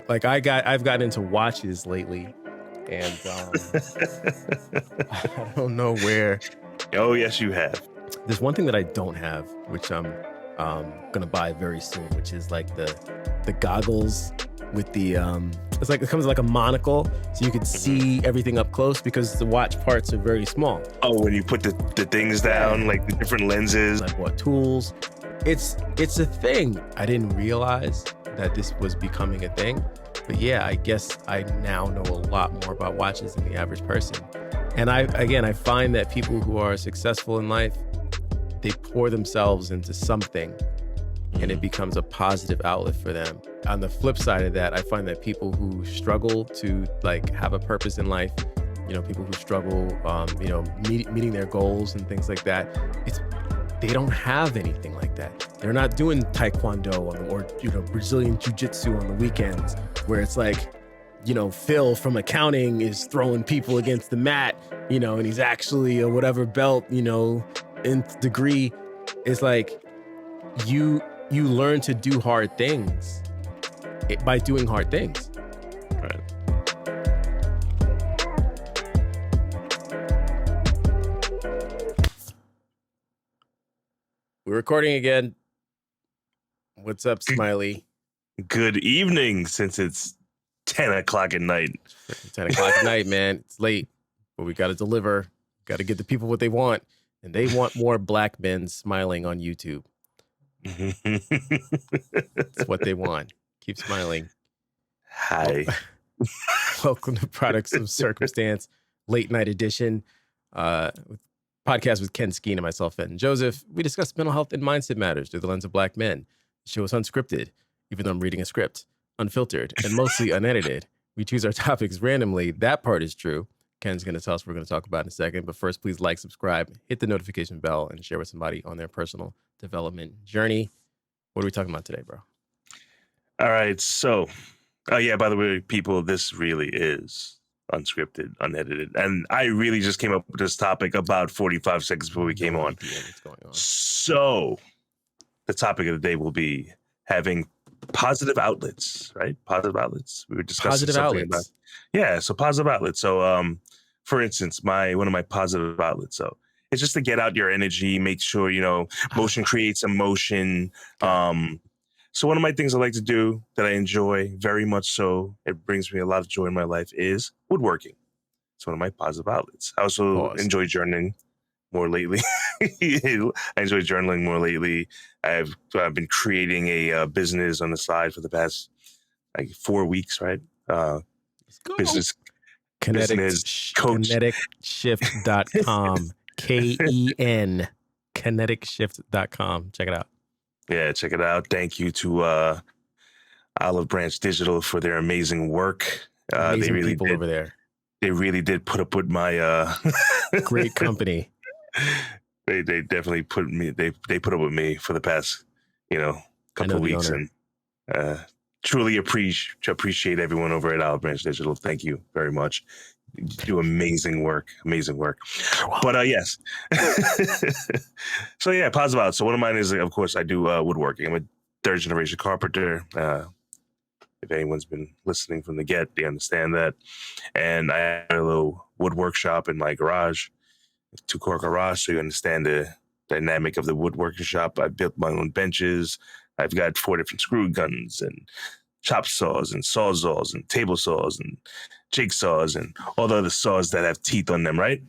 Like I've gotten into watches lately, and I don't know where. Oh, yes, you have. There's one thing that I don't have, which I'm gonna buy very soon, which is like the goggles with the it's like it comes like a monocle, so you can see everything up close because the watch parts are very small. Oh, when you put the things down, like the different lenses. Like what tools? It's a thing. I didn't realize that this was becoming a thing. But yeah, I guess I now know a lot more about watches than the average person. And I find that people who are successful in life, they pour themselves into something and it becomes a positive outlet for them. On the flip side of that, I find that people who struggle to like have a purpose in life, people who struggle, meeting their goals and things like that, they don't have anything like that. They're not doing taekwondo or Brazilian jiu-jitsu on the weekends where it's like, Phil from accounting is throwing people against the mat, and he's actually a whatever belt, nth degree. It's like you learn to do hard things by doing hard things. Right. We're recording again. What's up, Smiley? Good evening, since it's 10 o'clock at night. 10 o'clock at night, man. It's late, but we got to deliver. Got to give the people what they want. And they want more black men smiling on YouTube. That's what they want. Keep smiling. Hi. Welcome to Products of Circumstance, late night edition. Podcast with Ken Skeen and myself, Fenton Joseph. We discuss mental health and mindset matters through the lens of black men. The show is unscripted, even though I'm reading a script, unfiltered, and mostly unedited. We choose our topics randomly. That part is true. Ken's going to tell us what we're going to talk about in a second. But first, please like, subscribe, hit the notification bell, and share with somebody on their personal development journey. What are we talking about today, bro? All right. So, by the way, people, this really is unscripted, unedited. And I really just came up with this topic about 45 seconds before we came on. What's going on? So the topic of the day will be having positive outlets, right? Positive outlets. We were discussing Positive something outlets. so positive outlets. So, for instance, one of my positive outlets. So it's just to get out your energy, make sure, motion creates emotion. So one of my things I like to do that I enjoy very much so, it brings me a lot of joy in my life, is woodworking. It's one of my positive outlets. I also enjoy journaling more lately. I enjoy journaling more lately. I've been creating a business on the side for the past 4 weeks, right? Business coach. KineticShift.com. KEN. KineticShift.com. Check it out. Yeah, check it out. Thank you to Olive Branch Digital for their amazing work. Amazing people over there. They really did put up with my great company. They definitely put up with me for the past couple of weeks, and truly appreciate everyone over at Olive Branch Digital. Thank you very much. You do amazing work. But yes. So yeah, positive out. So one of mine is, of course, I do woodworking. I'm a third generation carpenter. If anyone's been listening from the get, they understand that. And I have a little wood workshop in my garage, 2-car garage, so you understand the dynamic of the woodworking shop. I built my own benches. I've got 4 different screw guns and chop saws and sawzalls and table saws and jigsaws and all the other saws that have teeth on them, right?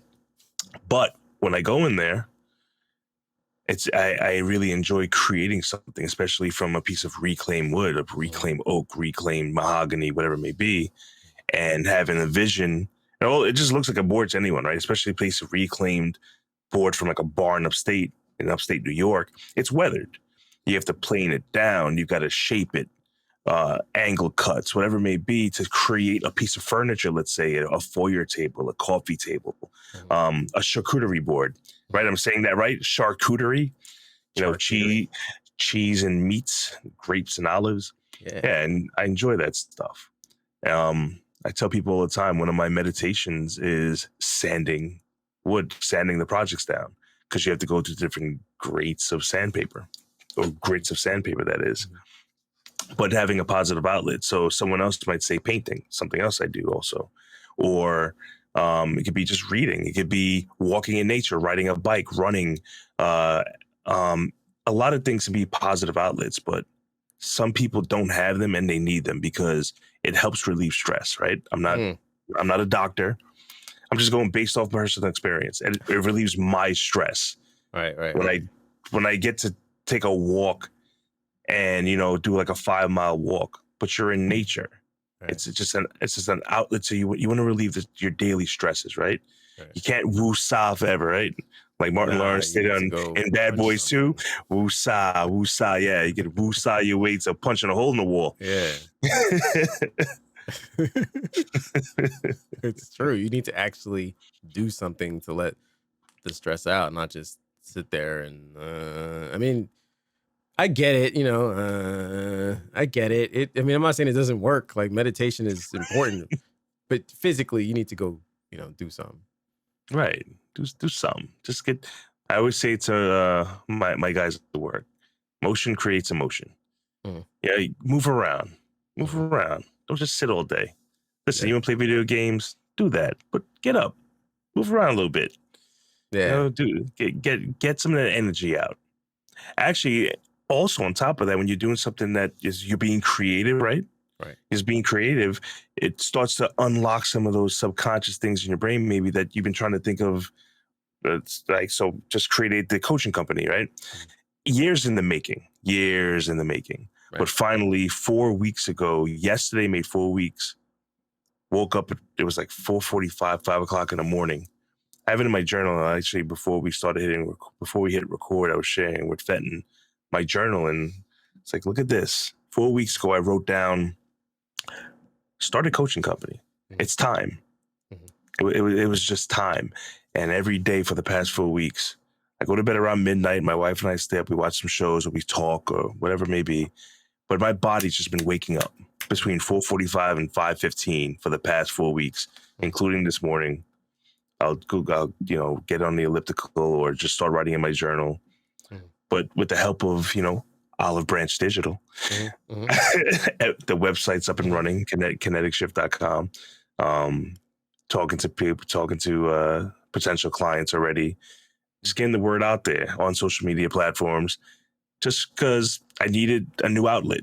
But when I go in there, I really enjoy creating something, especially from a piece of reclaimed wood, of reclaimed oak, reclaimed mahogany, whatever it may be, and having a vision. It just looks like a board to anyone, right? Especially a piece of reclaimed board from like a barn upstate New York. It's weathered. You have to plane it down. You've got to shape it, angle cuts, whatever it may be, to create a piece of furniture. Let's say a foyer table, a coffee table, a charcuterie board. Right, I'm saying that right? Charcuterie, cheese and meats, grapes and olives. Yeah, and I enjoy that stuff. I tell people all the time, one of my meditations is sanding the projects down, because you have to go to different grades of sandpaper, that is. but having a positive outlet. So someone else might say painting, something else I do also, or it could be just reading. It could be walking in nature, riding a bike, running. Uh, a lot of things can be positive outlets, but some people don't have them and they need them because it helps relieve stress. Right? I'm not a doctor. I'm just going based off personal experience. It relieves my stress. Right. When I get to take a walk and do like a 5 mile walk, but you're in nature. Right. It's just an outlet. So you want to relieve your daily stresses, right? Right. You can't woo-saw forever, right? Like Martin Lawrence said in Bad Boys 2, woo-saw. Yeah, you can woo-saw your way to punching a hole in the wall. Yeah. It's true. You need to actually do something to let the stress out, not just sit there and I mean, I get it, I get it. I mean, I'm not saying it doesn't work. Like meditation is important, but physically you need to go, do something. Right. Do something. Just get. I always say to my guys at work, motion creates emotion. Yeah, move around. Don't just sit all day. Listen, you want to play video games? Do that, but get up, move around a little bit. Yeah, get some of that energy out. Actually, also on top of that, when you're doing something that you're being creative, right? Right. Is being creative, it starts to unlock some of those subconscious things in your brain, maybe that you've been trying to think of. It's like, so just created the coaching company, right? Years in the making. Right. But finally, 4 weeks ago, yesterday made 4 weeks. Woke up, it was like 4:45, 5 o'clock in the morning. I have it in my journal. Actually, before we hit record, I was sharing with Fenton my journal, and it's like, look at this. 4 weeks ago, I wrote down, start a coaching company. It's time. It was just time. And every day for the past 4 weeks, I go to bed around midnight. My wife and I stay up. We watch some shows or we talk or whatever it may be. But my body's just been waking up between 4:45 and 5:15 for the past 4 weeks, including this morning. I'll get on the elliptical or just start writing in my journal. But with the help of, Olive Branch Digital, the website's up and running, kineticshift.com. Talking to people, potential clients already, just getting the word out there on social media platforms, just because I needed a new outlet.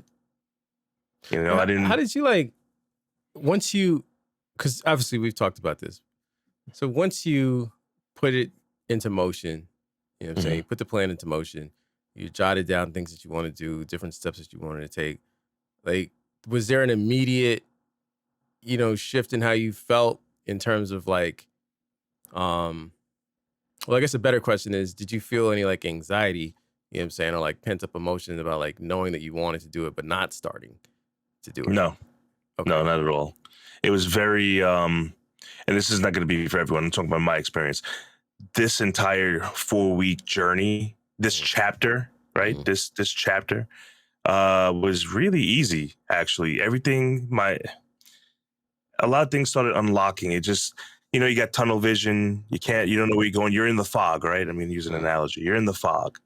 I didn't. How did you because obviously we've talked about this. So once you put it into motion, what I'm saying, you put the plan into motion, you jotted down things that you want to do, different steps that you wanted to take. Like, was there an immediate, shift in how you felt in terms of like, well, I guess a better question is, did you feel any like anxiety, what I'm saying, or like pent up emotion about like knowing that you wanted to do it, but not starting to do it? No, okay. No, not at all. It was very, and this is not going to be for everyone. I'm talking about my experience. This entire 4-week journey, this chapter, right? This chapter was really easy, actually. A lot of things started unlocking. It just, you got tunnel vision. You don't know where you're going. You're in the fog, right? I mean, use an analogy. You're in the fog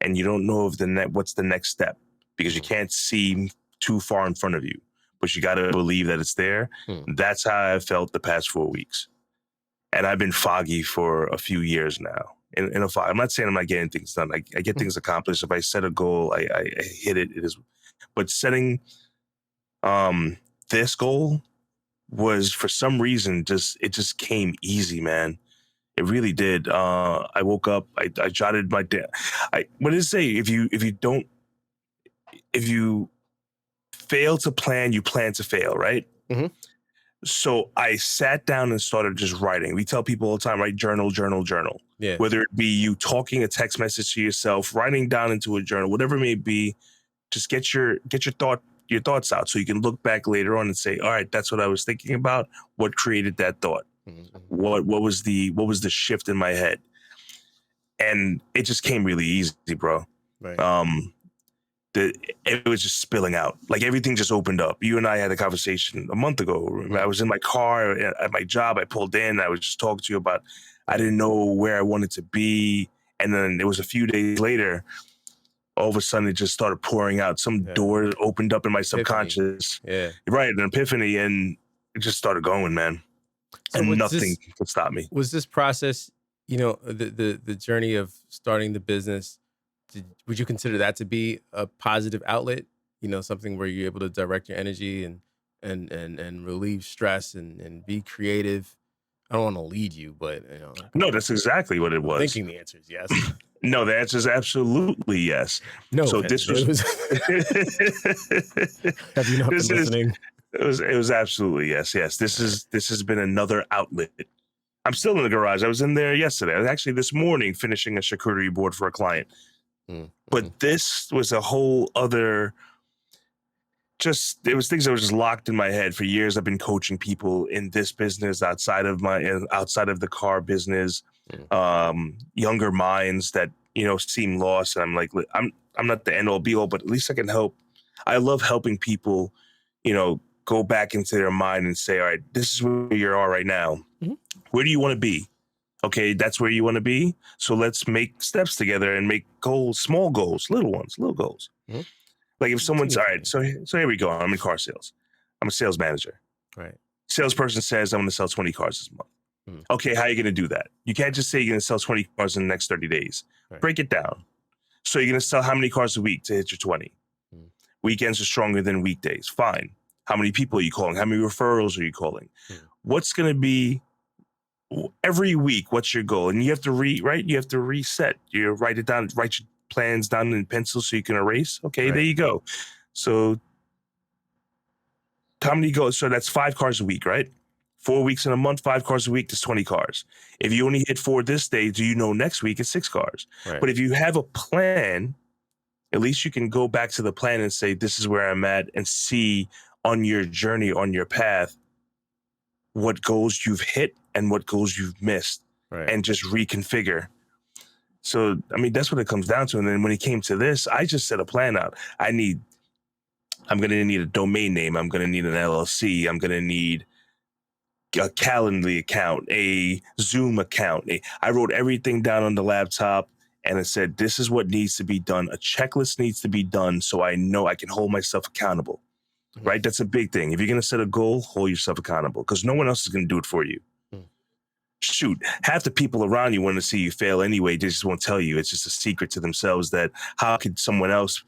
and you don't know what's the next step because you can't see too far in front of you, but you got to believe that it's there. That's how I felt the past 4 weeks. And I've been foggy for a few years now. In a fog. I'm not saying I'm not getting things done. I get things accomplished. If I set a goal, I hit it. It is, but setting this goal was, for some reason, it just came easy, man. It really did. I woke up. I jotted my day. What did it say? If you fail to plan, you plan to fail, right? So I sat down and started just writing. We tell people all the time, right? Journal. Yeah. Whether it be you talking a text message to yourself, writing down into a journal, whatever it may be, just get your thoughts out so you can look back later on and say, all right, that's what I was thinking about. What created that thought? What was the shift in my head? And it just came really easy, bro. Right. It was just spilling out. Like everything just opened up. You and I had a conversation a month ago. I was in my car at my job. I pulled in. I was just talking to you about, I didn't know where I wanted to be. And then it was a few days later, all of a sudden it just started pouring out. Some door opened up in my subconscious. Yeah. Right, an epiphany, and it just started going, man. So And nothing could stop me. Was this process, the journey of starting the business, would you consider that to be a positive outlet? Something where you're able to direct your energy and relieve stress and be creative. I don't want to lead you, but No, that's exactly what it was. Thinking the answer is yes. No, the answer is absolutely yes. No, so this was. Have you not been listening? It was absolutely yes. This has been another outlet. I'm still in the garage. I was in there yesterday. I was actually this morning finishing a charcuterie board for a client. But this was a whole other. It was things that were just locked in my head for years. I've been coaching people in this business outside of the car business, younger minds that, seem lost. And I'm like, I'm not the end all be all, but at least I can help. I love helping people, go back into their mind and say, all right, this is where you are right now. Mm-hmm. Where do you want to be? Okay, that's where you want to be. So let's make steps together and make goals, small goals, little ones, little goals. Mm-hmm. Like if someone's all right, so here we go. I'm in car sales. I'm a sales manager. Right. Salesperson says I'm going to sell 20 cars this month. Mm. Okay, how are you going to do that? You can't just say you're going to sell 20 cars in the next 30 days. Right. Break it down. So you're going to sell how many cars a week to hit your 20? Mm. Weekends are stronger than weekdays. Fine. How many people are you calling? How many referrals are you calling? Mm. What's going to be every week? What's your goal? And you have to You have to reset. You write it down. Write your plans down in pencil so you can erase. Okay, right. There you go. So how many goals? So that's 5 cars a week, right? 4 weeks in a month, 5 cars a week, that's 20 cars. If you only hit 4 this day, do you know next week it's 6 cars? Right. But if you have a plan, at least you can go back to the plan and say, this is where I'm at, and see on your journey, on your path, what goals you've hit and what goals you've missed, right. And just reconfigure. So, I mean, that's what it comes down to. And then when it came to this, I just set a plan out. I'm going to need a domain name. I'm going to need an LLC. I'm going to need a Calendly account, a Zoom account. I wrote everything down on the laptop and I said, this is what needs to be done. A checklist needs to be done so I know I can hold myself accountable, right? That's a big thing. If you're going to set a goal, hold yourself accountable because no one else is going to do it for you. Shoot, half the people around you want to see you fail anyway. They just won't tell you. It's just a secret to themselves that how could someone else,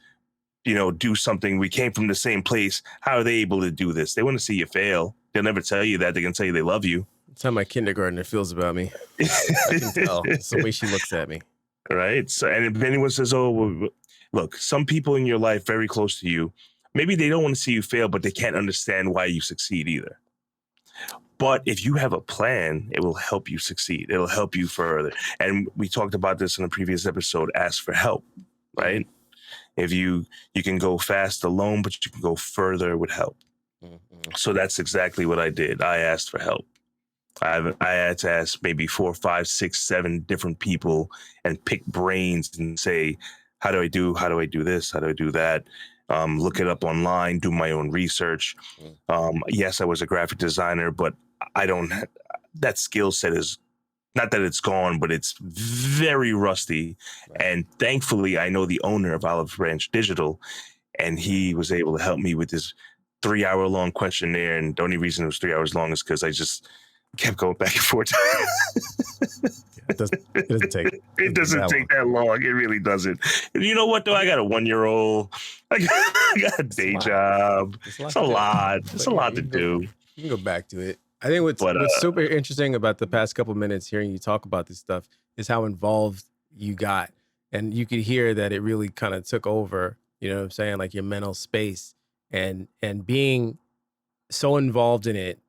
do something? We came from the same place. How are they able to do this? They want to see you fail. They'll never tell you that. They can tell you they love you. That's how my kindergartner feels about me. I can tell. It's the way she looks at me. Right. So, and if anyone says, oh, well, look, some people in your life very close to you, maybe they don't want to see you fail, but they can't understand why you succeed either. But if you have a plan, it will help you succeed. It'll help you further. And we talked about this in a previous episode, ask for help, right? If you can go fast alone, but you can go further with help. Mm-hmm. So that's exactly what I did. I asked for help. I had to ask maybe 4, 5, 6, 7 different people and pick brains and say, how do I do this? How do I do that? Look it up online, do my own research. Yes, I was a graphic designer, but I don't, that skill set is not that it's gone, but it's very rusty. Right. And thankfully I know the owner of Olive Branch Digital, and he was able to help me with this 3-hour-long questionnaire. And the only reason it was 3 hours long is because I just kept going back and forth. It doesn't take that long. It really doesn't. You know what, though? I got a 1-year-old. I got a day job. It's a lot. It's a lot to do. You can go back to it. I think what's super interesting about the past couple minutes hearing you talk about this stuff is how involved you got. And you could hear that it really kind of took over, you know what I'm saying? Like your mental space and being so involved in it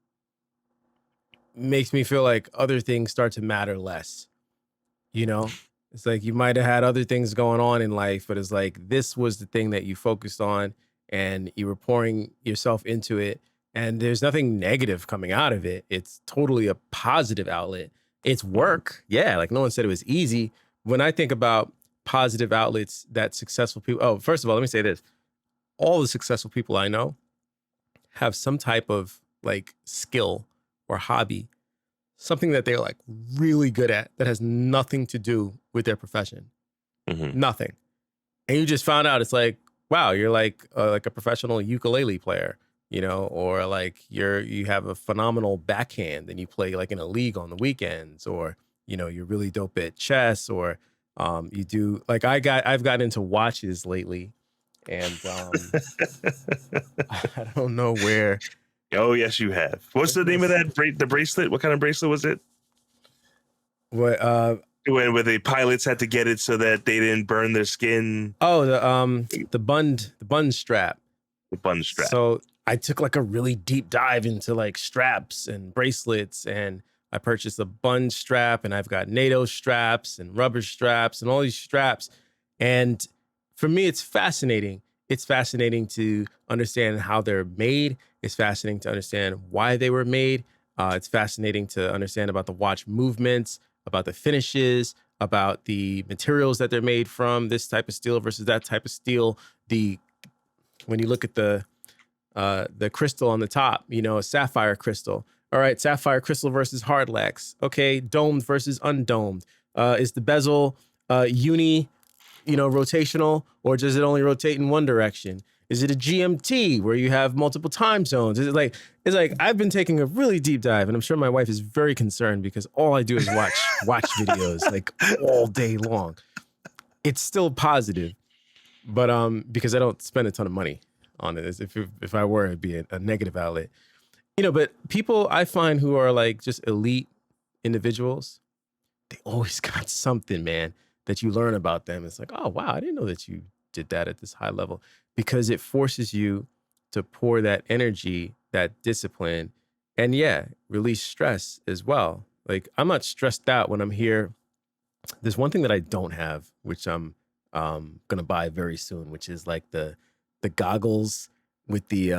makes me feel like other things start to matter less. It's like you might have had other things going on in life, but it's like this was the thing that you focused on and you were pouring yourself into it. And there's nothing negative coming out of it. It's totally a positive outlet. It's work. Yeah, like no one said it was easy. When I think about positive outlets that successful people, first of all, let me say this. All the successful people I know have some type of like skill or hobby, something that they're like really good at that has nothing to do with their profession. Mm-hmm. Nothing. and you just found out it's like, wow, you're like a professional ukulele player, you know, or like you have a phenomenal backhand and you play like in a league on the weekends, or you know, you're really dope at chess, or you do like I've gotten into watches lately, and I don't know where. Oh yes, you have. What's the name of that the bracelet? What kind of bracelet was it? What Where the pilots had to get it so that they didn't burn their skin. Oh, the bund strap. The bun strap. So I took like a really deep dive into like straps and bracelets, and I purchased a bun strap, and I've got NATO straps and rubber straps and all these straps. And for me, it's fascinating. It's fascinating to understand how they're made. It's fascinating to understand why they were made. It's fascinating to understand about the watch movements, about the finishes, about the materials that they're made from, this type of steel versus that type of steel. When you look at the crystal on the top, you know, a sapphire crystal. All right, sapphire crystal versus hardlex. Okay, domed versus undomed. Is the bezel rotational, or does it only rotate in one direction? Is it a GMT where you have multiple time zones? Is it like, it's like, I've been taking a really deep dive, and I'm sure my wife is very concerned because all I do is watch videos like all day long. It's still positive, but because I don't spend a ton of money on it. If I were, it'd be a negative outlet. You know, but people I find who are like just elite individuals, they always got something, man, that you learn about them. It's like, oh, wow, I didn't know that you did that at this high level, because it forces you to pour that energy, that discipline, and yeah, release stress as well. Like, I'm not stressed out when I'm here. There's one thing that I don't have, which I'm gonna buy very soon, which is like the goggles with the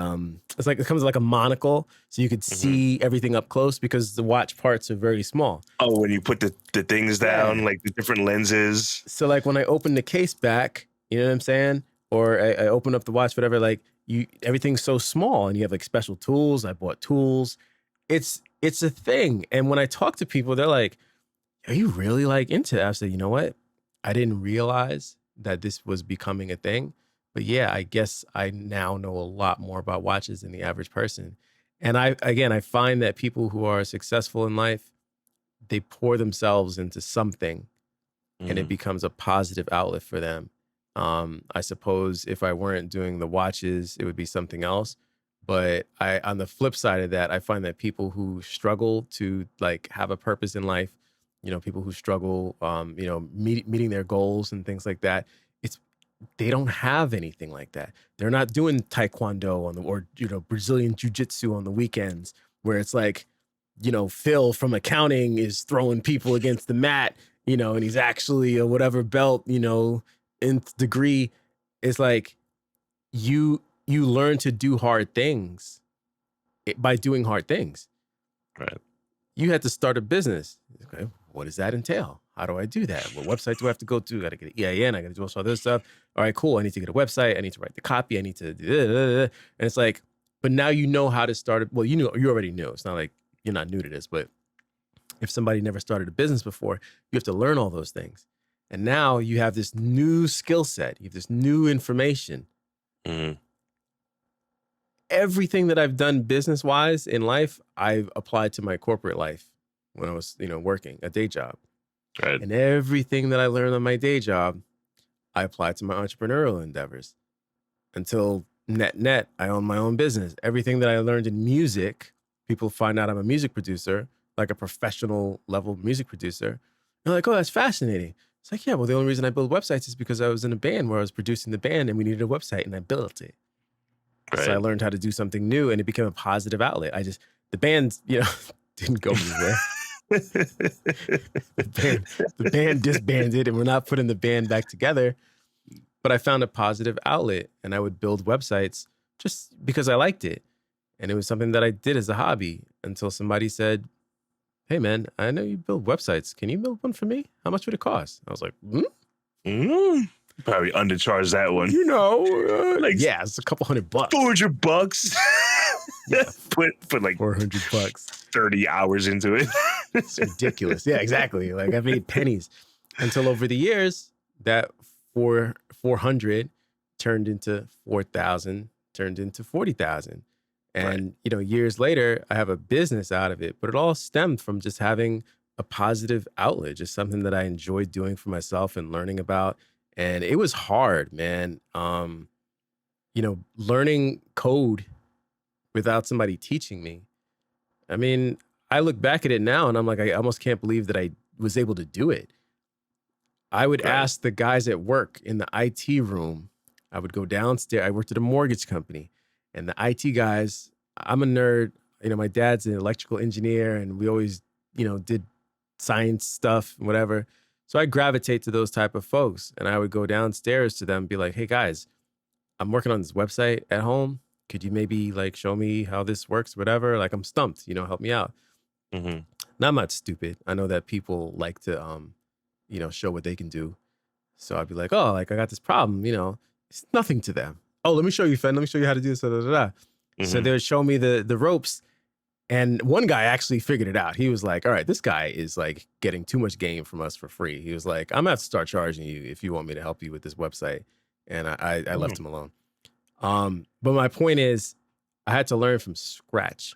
it's like, it comes like a monocle, so you could see everything up close, because the watch parts are very small. Oh, when you put the things down, like the different lenses. So like when I open the case back, you know what I'm saying? Or I open up the watch, whatever, like everything's so small, and you have like special tools. I bought tools. It's a thing. And when I talk to people, they're like, are you really like into it? I say, you know what? I didn't realize that this was becoming a thing. But yeah, I guess I now know a lot more about watches than the average person. And I find that people who are successful in life, they pour themselves into something, and it becomes a positive outlet for them. I suppose if I weren't doing the watches, it would be something else. But on the flip side of that, I find that people who struggle to like have a purpose in life, you know, people who struggle, meeting their goals and things like that, they don't have anything like that. They're not doing taekwondo or Brazilian jiu-jitsu on the weekends, where it's like, you know, Phil from accounting is throwing people against the mat, you know, and he's actually a whatever belt, you know, nth degree. It's like you learn to do hard things by doing hard things. Right. You had to start a business. Okay, what does that entail? How do I do that? What website do I have to go to? I got to get an EIN. I got to do all this stuff. All right, cool. I need to get a website. I need to write the copy. I need to and it's like, but now you know how to start it. Well, you already knew. It's not like you're not new to this, but if somebody never started a business before, you have to learn all those things. And now you have this new skill set. You have this new information. Everything that I've done business-wise in life, I've applied to my corporate life when I was, working a day job. Right. And everything that I learned on my day job, I applied to my entrepreneurial endeavors. Until net, I own my own business. Everything that I learned in music, people find out I'm a music producer, like a professional level music producer. They're like, oh, that's fascinating. It's like, yeah, well, the only reason I build websites is because I was in a band where I was producing the band, and we needed a website, and I built it. Right. So I learned how to do something new, and it became a positive outlet. The band, didn't go anywhere. the band disbanded, and we're not putting the band back together. But I found a positive outlet, and I would build websites just because I liked it. And it was something that I did as a hobby until somebody said, hey, man, I know you build websites. Can you build one for me? How much would it cost? I was like, Probably undercharged that one. Yeah, it's a couple $100. $400. Yeah, put like $400. 30 hours into it. It's ridiculous. Yeah, exactly. Like, I made pennies until over the years, that 400 turned into 4,000, turned into 40,000. Right. And, years later, I have a business out of it, but it all stemmed from just having a positive outlet, just something that I enjoyed doing for myself and learning about. And it was hard, man. Learning code without somebody teaching me. I mean, I look back at it now and I'm like, I almost can't believe that I was able to do it. I would Right. ask the guys at work in the IT room. I would go downstairs. I worked at a mortgage company, and the IT guys, I'm a nerd. My dad's an electrical engineer, and we always, did science stuff, whatever. So I gravitate to those type of folks, and I would go downstairs to them and be like, hey guys, I'm working on this website at home. Could you maybe like show me how this works, whatever? Like I'm stumped, help me out. Mm-hmm. Now I'm not stupid. I know that people like to, show what they can do. So I'd be like, oh, like I got this problem, it's nothing to them. Oh, let me show you, Fen. Let me show you how to do this. Da, da, da, da. So Mm-hmm. they would show me the ropes. And one guy actually figured it out. He was like, all right, this guy is like getting too much game from us for free. He was like, I'm gonna have to start charging you if you want me to help you with this website. And I left him alone. But my point is, I had to learn from scratch.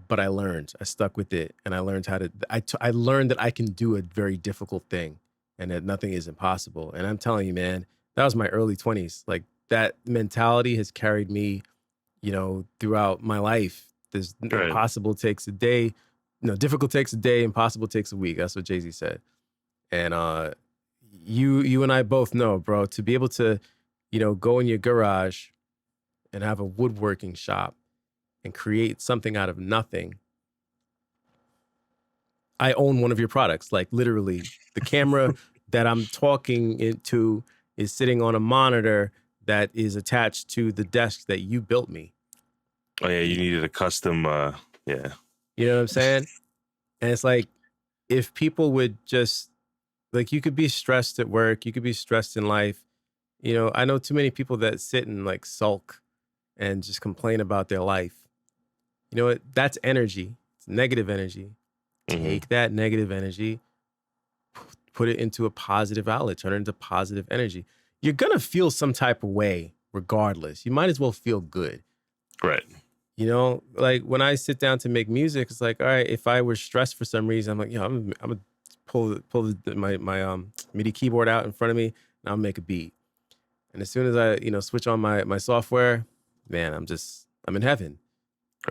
But I learned. I stuck with it, and I learned how to. I learned that I can do a very difficult thing, and that nothing is impossible. And I'm telling you, man, that was my early 20s. Like that mentality has carried me, throughout my life. There's Right. impossible takes a day, difficult takes a day, impossible takes a week. That's what Jay-Z said. And you and I both know, bro, to be able to, go in your garage and have a woodworking shop and create something out of nothing. I own one of your products. Like literally, the camera that I'm talking into is sitting on a monitor that is attached to the desk that you built me. Oh yeah, you needed a custom. Yeah. You know what I'm saying? And it's like, if people would just, like, you could be stressed at work, you could be stressed in life. I know too many people that sit and like sulk and just complain about their life. You know what? That's energy. It's negative energy. Mm-hmm. Take that negative energy, put it into a positive outlet, turn it into positive energy. You're going to feel some type of way regardless. You might as well feel good. Right. Like when I sit down to make music, it's like, all right, if I were stressed for some reason, I'm like, I'm gonna pull my MIDI keyboard out in front of me and I'll make a beat. And as soon as I, switch on my software, man, I'm in heaven.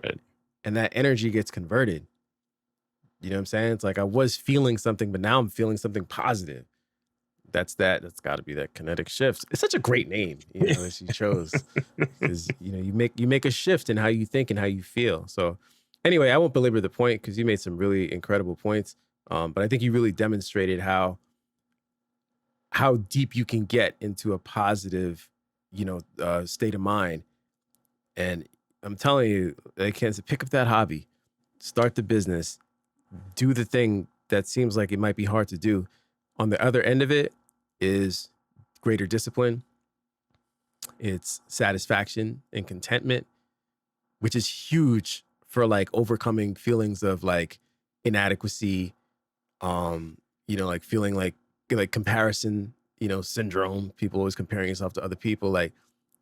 Right. And that energy gets converted. You know what I'm saying? It's like I was feeling something, but now I'm feeling something positive. That's got to be that kinetic shift. It's such a great name, that she chose, because you make a shift in how you think and how you feel. So anyway, I won't belabor the point because you made some really incredible points. But I think you really demonstrated how deep you can get into a positive, state of mind. And I'm telling you, I can't say, pick up that hobby, start the business, do the thing that seems like it might be hard to do. On the other end of it is greater discipline. It's satisfaction and contentment, which is huge for like overcoming feelings of like inadequacy, like feeling like comparison, syndrome. People always comparing yourself to other people. Like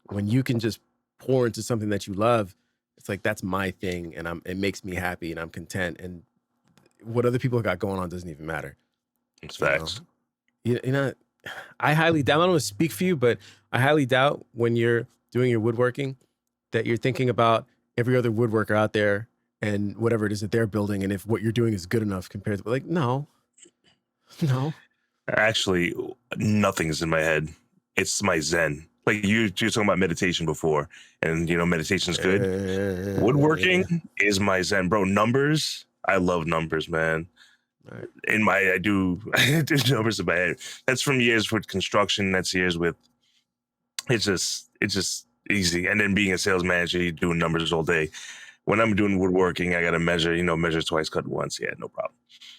when you can just pour into something that you love, it's like, that's my thing. And it makes me happy and I'm content. And what other people got going on doesn't even matter. It's facts. I highly doubt, I don't want to speak for you, but I highly doubt when you're doing your woodworking that you're thinking about every other woodworker out there and whatever it is that they're building. And if what you're doing is good enough compared to, like, no. Actually, nothing's in my head. It's my zen. Like you're talking about meditation before, and meditation's good. Woodworking is my zen, bro. Numbers, I love numbers, man. Right. I do numbers in my head. That's from years with construction. That's years with. It's just easy. And then being a sales manager, you doing numbers all day. When I'm doing woodworking, I got to measure twice, cut once. Yeah, no problem.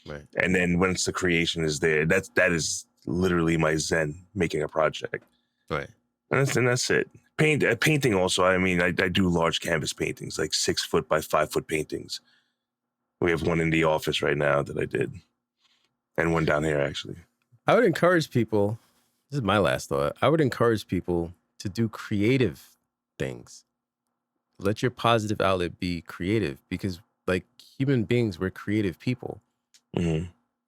Right. And then once the creation is there, that is literally my zen, making a project. Right. And that's it. Painting also. I mean, I do large canvas paintings, like 6 foot by 5 foot paintings. We have one in the office right now that I did, and one down here actually. I would encourage people This is my last thought. I would encourage people to do creative things. Let your positive outlet be creative, because like human beings, we're creative people. Hmm.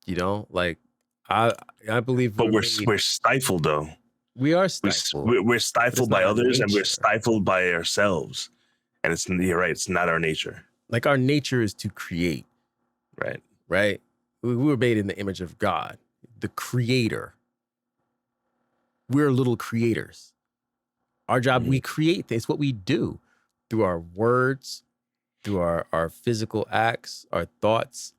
You know, like I I believe But we're made. we're stifled though. We are We stifled, we're but it's stifled not by our others, and we're nature. stifled by ourselves. And you're right. It's not our nature. Like our nature is to create, Right. right? We were made in the image of God, the creator. We're little creators. Our job, Hmm. we create things. What we do through our words, through our physical acts, our thoughts.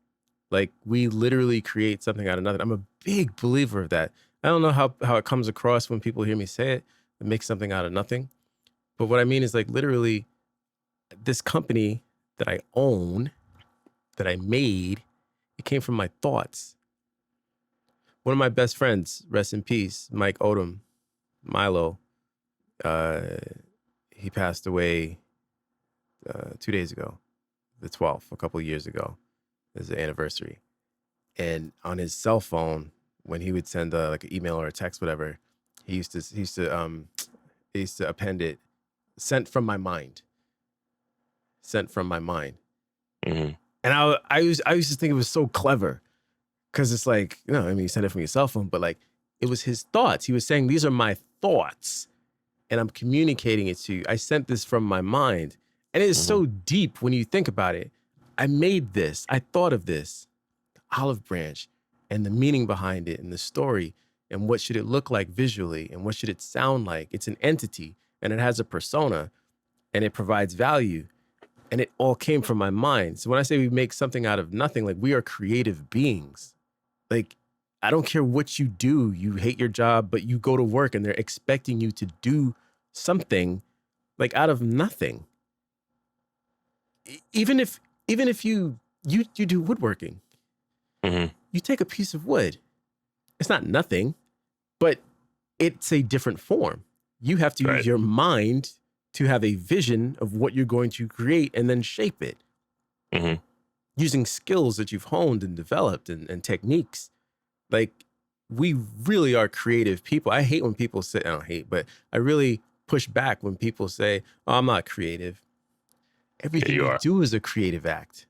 Like we literally create something out of nothing. I'm a big believer of that. I don't know how it comes across when people hear me say it, make something out of nothing. But what I mean is like literally this company that I own, that I made, it came from my thoughts. One of my best friends, rest in peace, Mike Odom, Milo, uh, he passed away 2 days ago, the 12th, a couple of years ago. Is the anniversary. And on his cell phone, when he would send like an email or a text, whatever, he used to append it, sent from my mind, sent from my mind. Hmm. And I used to think it was so clever, because it's like, you know, I mean, you send it from your cell phone, but like it was his thoughts. He was saying, these are my thoughts and I'm communicating it to you. I sent this from my mind. And it is Hmm. so deep when you think about it. I made this, I thought of this olive branch and the meaning behind it and the story and what should it look like visually and what should it sound like. It's an entity and it has a persona and it provides value, and it all came from my mind. So when I say we make something out of nothing, like we are creative beings. Like I don't care what you do, you hate your job but you go to work and they're expecting you to do something like out of nothing. Even if you do woodworking, Hmm. you take a piece of wood. It's not nothing, but it's a different form. You have to use Right. your mind to have a vision of what you're going to create and then shape it Hmm. using skills that you've honed and developed and techniques. Like we really are creative people. I hate when people say, I don't hate, but I really push back when people say, oh, I'm not creative. Yeah, Everything you we are. do is a creative act.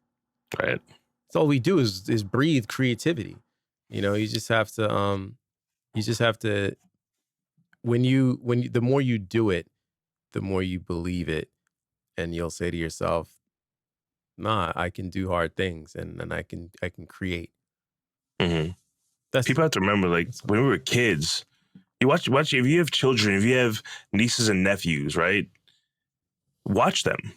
Right. It's all we do is breathe creativity. You know, you just have to, the more you do it, the more you believe it, and you'll say to yourself, nah, I can do hard things, and I can create. Hmm. That's People have to remember, like that's when all. we were kids, you watch. If you have children, if you have nieces and nephews, right? Watch them.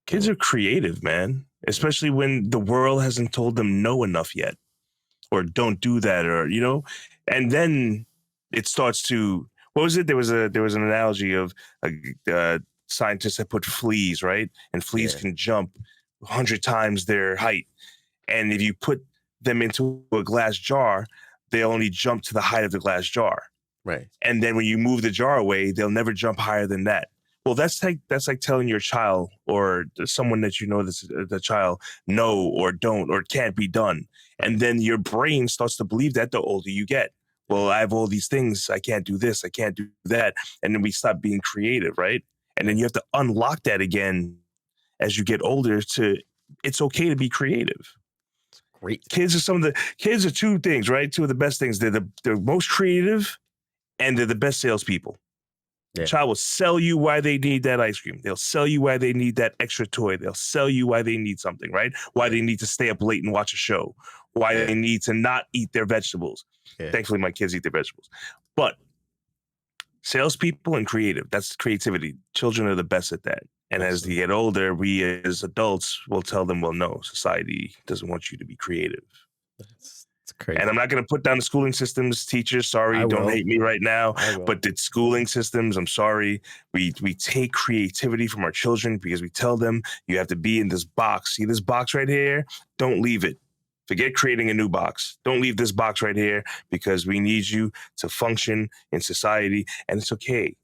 Kids Mm, are creative, man. Especially when the world hasn't told them no enough yet, or don't do that, or and then it starts to. What was it? There was an analogy of a scientist that put fleas, right, and fleas yeah, can jump 100 times their height, and if you put them into a glass jar, they only jump to the height of the glass jar. right. And then when you move the jar away, they'll never jump higher than that. Well, that's like telling your child or someone that you know that's the child no or don't or can't be done, Right. and then your brain starts to believe that the older you get. Well, I have all these things. I can't do this. I can't do that, and then we stop being creative, right? And then you have to unlock that again as you get older. To it's okay to be creative. Great. Kids are two things, right? Two of the best things. They're most creative and they're the best salespeople. Yeah. Child will sell you why they need that ice cream. They'll sell you why they need that extra toy. They'll sell you why they need something, right? Why Yeah. they need to stay up late and watch a show. Why Yeah. they need to not eat their vegetables. Yeah. Thankfully, my kids eat their vegetables. But salespeople and creative, that's creativity. Children are the best at that. And as they Absolutely. get older, we as adults will tell them, well, no, society doesn't want you to be creative. It's And crazy. I'm not going to put down the schooling systems, teachers. Sorry, I don't will. hate me right now. I will. But the schooling systems, I'm sorry. We take creativity from our children because we tell them you have to be in this box. See this box right here? Don't leave it. Forget creating a new box. Don't leave this box right here because we need you to function in society. And it's okay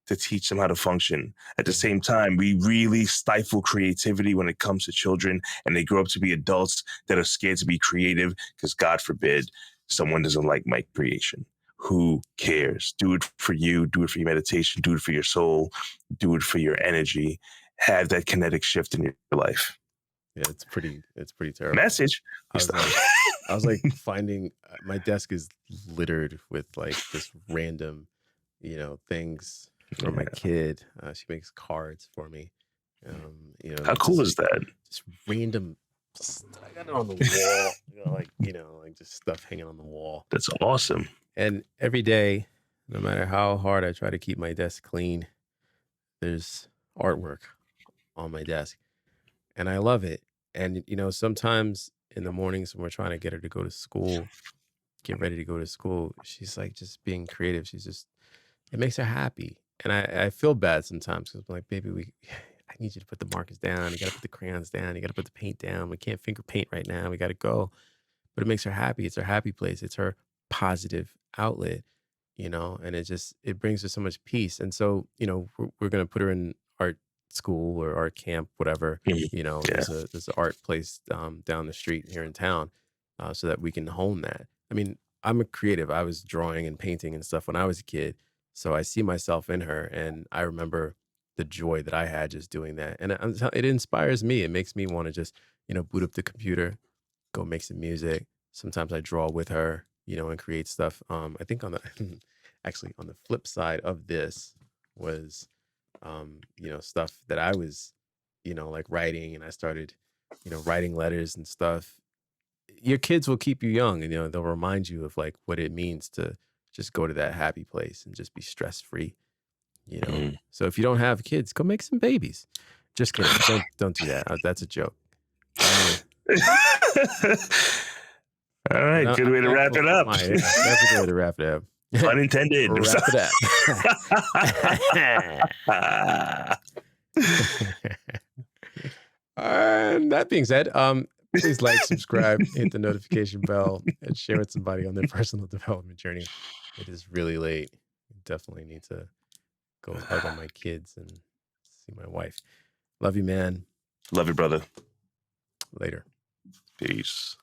to teach them how to function. At the Mhm. same time, we really stifle creativity when it comes to children, and they grow up to be adults that are scared to be creative because, God forbid, someone doesn't like my creation. who cares. Do it for you, do it for your meditation, do it for your soul, do it for your energy. Have that kinetic shift in your life. Yeah, it's pretty terrible. Message. I was like, finding my desk is littered with like just random, things from my Yeah. kid. She makes cards for me. How cool is that? Just random. I got it on the wall. I got like just stuff hanging on the wall. That's awesome. And every day, no matter how hard I try to keep my desk clean, there's artwork on my desk, and I love it. And sometimes in the mornings when we're trying to get her to go to school, get ready to go to school, she's like just being creative. It makes her happy. And I feel bad sometimes because I'm like, baby, I need you to put the markers down. You got to put the crayons down. You got to put the paint down. We can't finger paint right now. We got to go. But it makes her happy. It's her happy place. It's her positive outlet, and it brings her so much peace. And so, we're going to put her in art school or art camp, whatever. Yeah. There's an art place down the street here in town, so that we can hone that. I mean, I'm a creative. I was drawing and painting and stuff when I was a kid. So I see myself in her, and I remember the joy that I had just doing that. And it inspires me. It makes me want to just, boot up the computer, go make some music. Sometimes I draw with her, and create stuff. I think actually on the flip side of this was, stuff that I was, like writing, and I started, writing letters and stuff. Your kids will keep you young, and, they'll remind you of like what it means to just go to that happy place and just be stress free, So if you don't have kids, go make some babies. Just kidding. Don't do that. That's a joke. All right, good way to wrap it up. That's a good way to wrap it up. Unintended. Wrap it up. And that being said, please like, subscribe, hit the notification bell, and share with somebody on their personal development journey. It is really late. I definitely need to go hug on my kids and see my wife. Love you, man. Love you, brother. Later. Peace.